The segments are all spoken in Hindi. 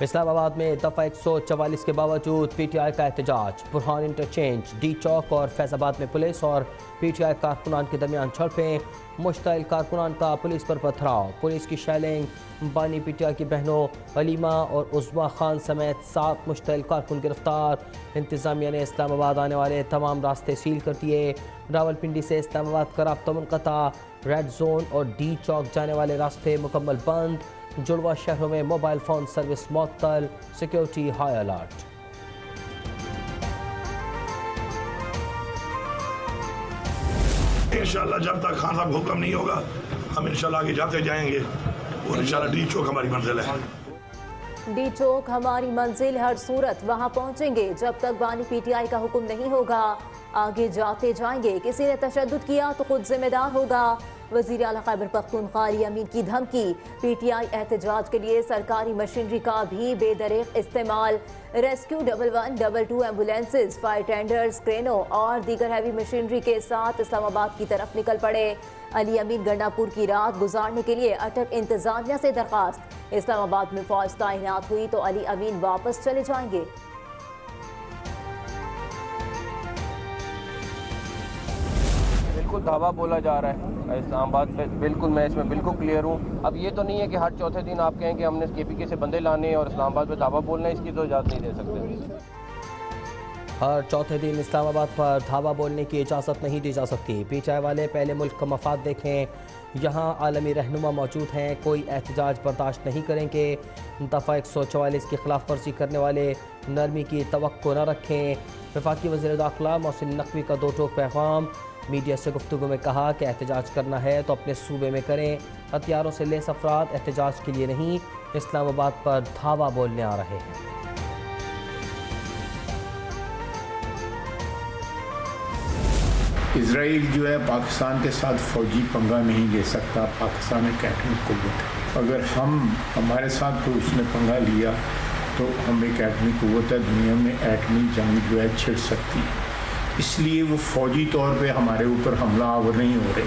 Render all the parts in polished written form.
इस्लामाबाद में दफ़ा 144 के बावजूद PTI का एहतजाज। बुरहान इंटरचेंज, डी चौक और फैज़ाबाद में पुलिस और PTI कारकुनान के दरमियान झड़पें। मुश्तइल कारकुनान का पुलिस पर पथराव। पुलिस की शेलिंग। बानी PTI की बहनों अलीमा और उज़्मा खान समेत 7 मुश्तइल कारकुन गिरफ्तार। इंतज़ामिया ने इस्लामाबाद आने वाले तमाम रास्ते सील कर दिए। रावलपिंडी से इस्लामाबाद का राब्ता मुनक़ता। रेड जोन और डी चौक जाने वाले रास्ते मुकम्मल बंद। जुड़वा शहरों में मोबाइल फ़ोन सर्विस मुअत्तल। Security high alert. इंशाल्लाह जब तक खान साहब हुक्म नहीं होगा हम इंशाल्लाह आगे जाते जाएंगे और इंशाल्लाह डी चौक हमारी मंजिल है। डी चौक हमारी मंजिल, हर सूरत वहां पहुंचेंगे। जब तक बानी PTI का हुक्म नहीं होगा आगे जाते जाएंगे। किसी ने तशद्दुद किया तो खुद जिम्मेदार होगा। वज़ीर आला खैबर पख्तूनख्वा अली अमीन की धमकी। PTI एहतजाज के लिए सरकारी मशीनरी का भी बेदरेक इस्तेमाल। रेस्क्यू 1112 एम्बुलेंसेज, फायर टेंडर्स, क्रेनों और दीगर हैवी मशीनरी के साथ इस्लामाबाद की तरफ निकल पड़े। अली अमीन गंडापुर की रात गुजारने के लिए अटक इंतजामिया से दरखास्त। इस्लामाबाद में फौज तैनात हुई तो अली अमीन वापस चले जाएंगे। बिल्कुल दावा बोला जा रहा है इस्लामाबाद पे, बिल्कुल मैं इसमें बिल्कुल क्लियर हूँ। अब ये तो नहीं है कि हर चौथे दिन आप कहें कि हमने KPK से बंदे लाने और इस्लामाबाद पे दावा बोलना है, इसकी तो इजाज़त नहीं दे सकते। हर चौथे दिन इस्लामाबाद पर धावा बोलने की इजाज़त नहीं दी जा सकती। PTI वाले पहले मुल्क का मफाद देखें। यहाँ आलमी रहनुमा मौजूद हैं, कोई एहतजाज बर्दाश्त नहीं करेंगे। दफ़ा 144 की खिलाफ वर्जी करने वाले नरमी की तवक्को न रखें। वफाकी वज़ीर दाखिला मोहसिन नकवी का दो टोक पैगाम। मीडिया से गुफ्तगू में कहा कि एहतजाज करना है तो अपने सूबे में करें। हथियारों से लेस अफराद एहतजाज के लिए नहीं इस्लामाबाद पर धावा बोलने आ रहे हैं। इजराइल जो है पाकिस्तान के साथ फ़ौजी पंगा नहीं ले सकता। पाकिस्तान एक एटमी कुव्वत है। अगर हमारे साथ तो उसने पंगा लिया तो हम एक एटमी कुव्वत है, दुनिया में एटमी जंग जो है छिड़ सकती है। इसलिए वो फ़ौजी तौर पे हमारे ऊपर हमला आवर नहीं हो रहे,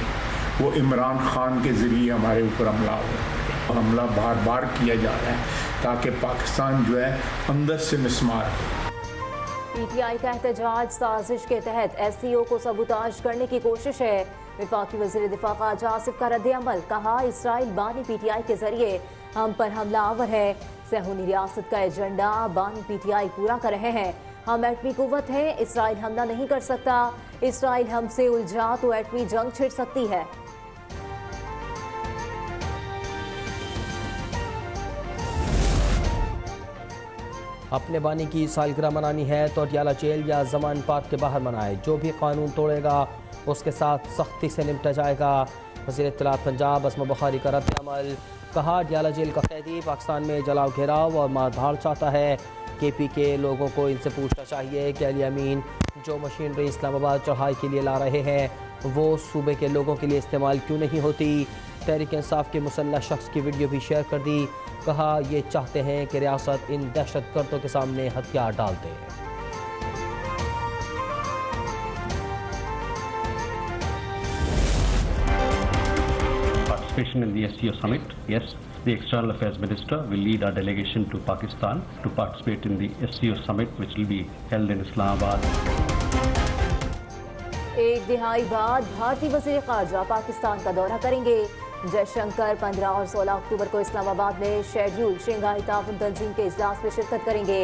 वो इमरान खान के ज़रिए हमारे ऊपर हमला आवर हो रहे। हमला बार बार किया जा रहा है ताकि पाकिस्तान जो है अंदर से मिसमार हो। PTI का एहतजाज साजिश के तहत SCO को सबूताज करने की कोशिश है। वफाकी वज़ीर दिफा ख़ाजा आसिफ का रद्द-ए-अमल। कहा इसराइल बानी PTI के जरिए हम पर हमला आवर है। सहूनी रियासत का एजेंडा बानी PTI पूरा कर रहे हैं। हम एटमी कुव्वत हैं, इसराइल हमला नहीं कर सकता। इसराइल हमसे उलझा तो एटमी जंग छिड़ सकती है। अपने बानी की सालगिरह मनानी है तो अटियाला जेल या जमान पार्क के बाहर मनाए। जो भी कानून तोड़ेगा उसके साथ सख्ती से निपटा जाएगा। वज़ीर इत्तलात पंजाब असमा बुखारी का रद्द-ए-अमल। कहा अटियाला जेल का कैदी पाकिस्तान में जलाओ घेराव और मारधाड़ चाहता है। KPK लोगों को इनसे पूछना चाहिए कि अली अमीन जो मशीनरी इस्लामाबाद चढ़ाई के लिए ला रहे हैं वो सूबे के लोगों के लिए इस्तेमाल क्यों नहीं होती। तहरीक इंसाफ के मुसल्लह शख्स की वीडियो भी शेयर कर दी। कहा ये चाहते हैं कि रियासत इन दहशत गर्दों के सामने हथियार डाल दे। Participation in the SCO summit, yes. The External Affairs Minister will lead our delegation to Pakistan to participate in the SCO summit, which will be held in Islamabad. एक दिहाई बाद भारतीय वज़ीर ख़ारजा पाकिस्तान का दौरा करेंगे। जयशंकर 15 और 16 अक्टूबर को इस्लामाबाद में शेड्यूल शंघाई ताउन तंजीम के इजलास में शिरकत करेंगे।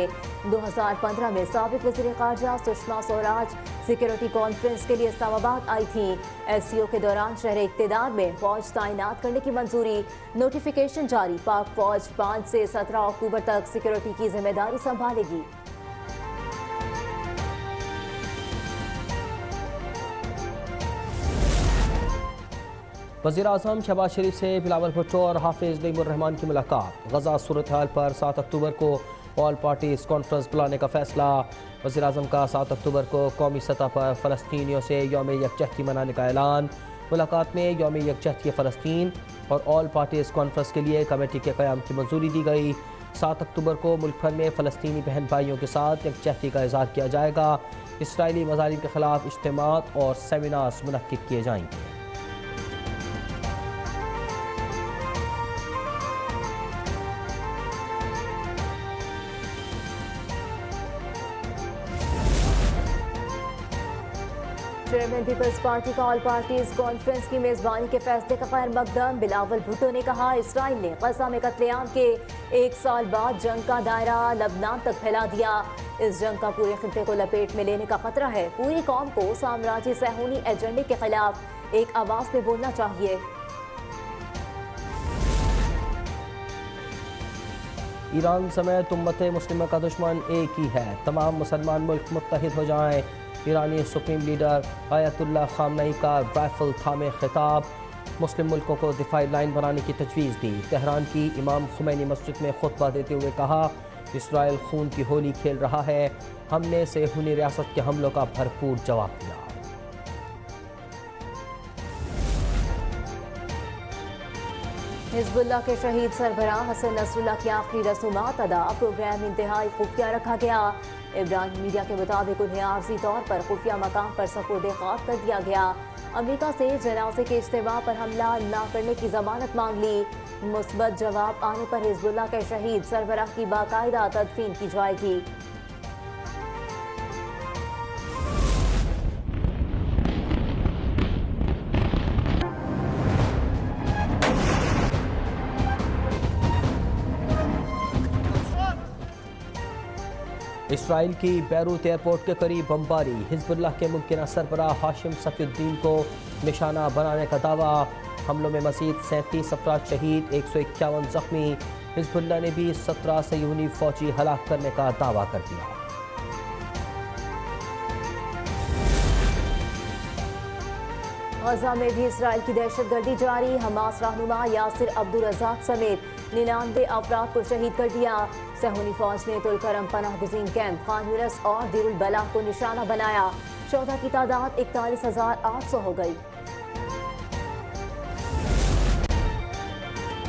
2015 में साबिक वज़ीर ख़ारजा सुषमा स्वराज सिक्योरिटी कॉन्फ्रेंस के लिए इस्लामाबाद आई थी। SCO के दौरान शहर इक़्तिदार में फौज तैनात करने की मंजूरी। नोटिफिकेशन जारी। पाक फौज 5 से 17 अक्टूबर तक सिक्योरिटी की जिम्मेदारी संभालेगी। वज़ीर-ए-आज़म शहबाज शरीफ से बिलावल भुट्टो और हाफिज़ नईमुर्रहमान की मुलाकात। गजा सूरत हाल पर 7 अक्टूबर को ऑल पार्टीज़ कॉन्फ्रेंस बुलाने का फैसला। वज़ीर-ए-आज़म का 7 अक्टूबर को कौमी सतह पर फ़लस्तीनियों से यौम यकजहती मनाने का ऐलान। मुलाकात में यौम यकजहती फ़लस्तीन और ऑल पार्टीज़ कॉन्फ्रेंस के लिए कमेटी के क़याम की मंजूरी दी गई। 7 अक्टूबर को मुल्क भर में फ़लस्तीनी बहन भाइयों के साथ यकजहती का इज़हार किया जाएगा। इसराइली मज़ालिम के ख़िलाफ़ इज्तिमात और सेमिनार्स मुनक्किद किए जाएंगे। चेयरमैन पीपल्स पार्टी का ऑल पार्टीज कॉन्फ्रेंस की मेजबानी के फैसले का खैर मकदम। बिलावल भुट्टो ने कहा इसराइल ने गजा में कत्लेआम के 1 साल बाद जंग का दायरा लबनान तक फैला दिया। इस जंग का पूरे खित्ते को लपेट में लेने का खतरा है। पूरी कौम को साम्राज्य सहूनी एजेंडे के खिलाफ एक आवाज में बोलना चाहिए। ईरान समेत उम्मत मुस्लिमा का दुश्मन एक ही है, तमाम मुसलमान मुल्क मुत्तहिद हो जाएं। ईरानी सुप्रीम लीडर आयतुल्लाह खामनई का राइफल थामे खिताब। मुस्लिम मुल्कों को दिफाई लाइन बनाने की तजवीज़ दी। तेहरान की इमाम खुमैनी मस्जिद में खुतबा देते हुए कहा इसराइल खून की होली खेल रहा है, हमने सेहूनी रियासत के हमलों का भरपूर जवाब दिया। हिजबुल्लाह के शहीद सरबराह हसन नसरुल्लाह की आखिरी रसूमात अदा। प्रोग्राम इंतहाई खुफिया रखा गया। इब्राहिम मीडिया के मुताबिक उन्हें आर्जी तौर पर खुफिया मकाम पर सपुर्द खाक कर दिया गया। अमेरिका से जनाजे के इज्तिमा पर हमला न करने की जमानत मांग ली। मुस्बत जवाब आने पर हिजबुल्लाह के शहीद सरबराह की बाकायदा तदफीन की जाएगी। इसराइल की बैरूत एयरपोर्ट के करीब बमबारी। हिजबुल्लाह के मुमकिन सरबराह हाशिम सफीउद्दीन को निशाना बनाने का दावा। हमलों में मज़ीद 37 अफराद शहीद, 151 जख्मी। हिजबुल्लाह ने भी 17 सयूनी फौजी हलाक करने का दावा कर दिया। गजा में भी इसराइल की दहशतगर्दी जारी। हमास रहनुमा यासिर अब्दुल रज़ाक समेत 99 अफराद को शहीद कर दिया। सहूनी फौज ने तुलकरम पनाह गुज़ीन कैंप, खान यूनिस और दिरुल बलाह को निशाना बनाया। 14 की तादाद 41,800 हो गई।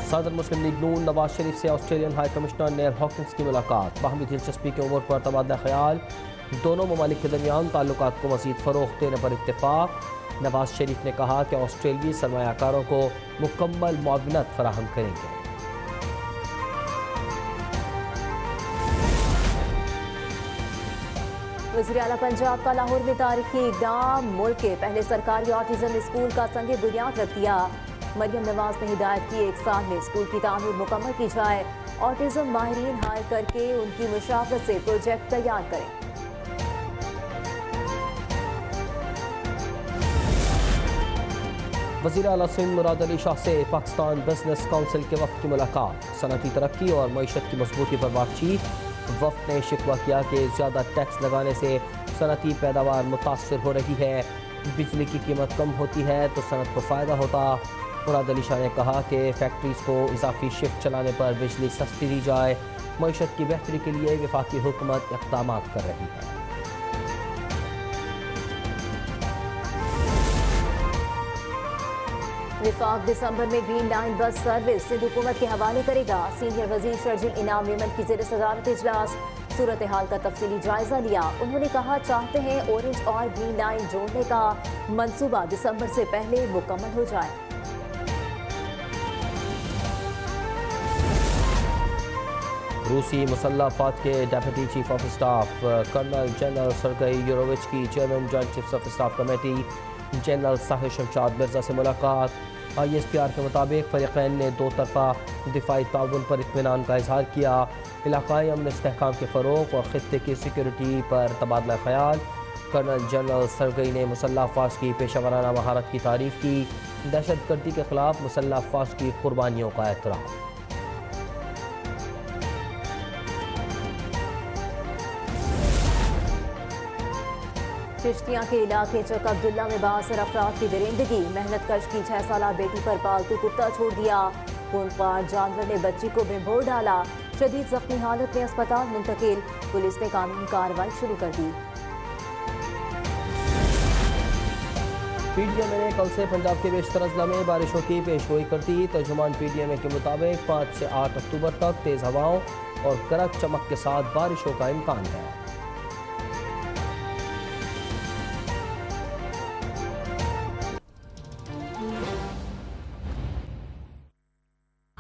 सदर मुस्लिम लीग नून नवाज शरीफ से Australian high commissioner nail Hawkins की मुलाकात। बाहमी दिलचस्पी के उमूर पर तबादला ख्याल। दोनों ममालिक के दरमियान ताल्लुकात को मज़ीद फ़रोग़ देने पर इत्तेफाक। नवाज शरीफ ने कहा कि ऑस्ट्रेलियाई सरमायाकारों को मुकम्मल मुआवनत फराहम करेंगे। वज़ीर आला पंजाब का लाहौर में तारीखी इक़दाम। मुल्क के पहले सरकारी ऑटिज़म स्कूल का संगे बुनियाद रख दिया। मरियम नवाज ने हिदायत की 1 साल में स्कूल की तामीर मुकम्मल की जाए। ऑटिज़म माहिरीन हायर करके उनकी मुशावरत से प्रोजेक्ट तैयार करें। वज़ीर आला सिंध मुराद अली शाह से पाकिस्तान बिजनेस काउंसिल के वफ़द की मुलाकात। सनअती तरक्की और मईशत की मजबूती पर बातचीत। वफ़द ने शिकवा किया कि ज़्यादा टैक्स लगाने से सनअती पैदावार मुतासर हो रही है। बिजली की कीमत कम होती है तो सनअत को फ़ायदा होता। मुराद अली शाह ने कहा कि फैक्ट्रीज़ को इजाफी शिफ्ट चलाने पर बिजली सस्ती दी जाए। मईशत की बेहतरी के लिए वफाकी हुकूमत इक़दाम कर रही है। विफाक दिसंबर में green line bus service Sindh हुकूमत के हवाले करेगा। सीनियर वजीर शर्जिल इनाम यमन की ज़ेर सदारत इजलास। सूरत हाल का तफसीली जायजा लिया। उन्होंने कहा चाहते हैं ऑरेंज और ग्रीन लाइन जोड़ने का मंसूबा दिसंबर से पहले मुकम्मल हो जाए। रूसी मुसल्लह अफवाज के deputy chief of staff colonel general Sergei Yurovich की chairman joint chief of staff committee general Sahir Shamshad Mirza से मुलाकात। ISPR के मुताबिक फ़रीक़ैन ने 2 तरफ़ा दिफाई ताउन पर इत्मीनान का इजहार किया। इलाकाई अमन इस्तेहकाम के फ़रोग़ और ख़ित्ते की सिक्योरिटी पर तबादला ख्याल। कर्नल जनरल सरगई ने मुसल्लह अफवाज की पेशा वराना महारत की तारीफ़ की। दहशतगर्दी के ख़िलाफ़ मुसल्लह अफवाज की कुर्बानियों का एतराफ़। चिश्तियाँ के इलाके चक अब्दुल्ला में बासर अफराद की दरिंदगी। मेहनत कश की 6 साला बेटी पर पालतू कुत्ता छोड़ दिया। खूंखार जानवर ने बच्ची को बेहोश डाला। शदीद जख्मी हालत में अस्पताल मुंतकिल। पुलिस ने कानूनी कार्रवाई शुरू कर दी। PDMA ने कल से पंजाब के बेशतर अजला में बारिशों की पेशगोई कर दी। तर्जुमान PDMA के मुताबिक 5 से 8 अक्टूबर तक तेज़ हवाओं और गरज चमक के साथ बारिशों का इम्कान है।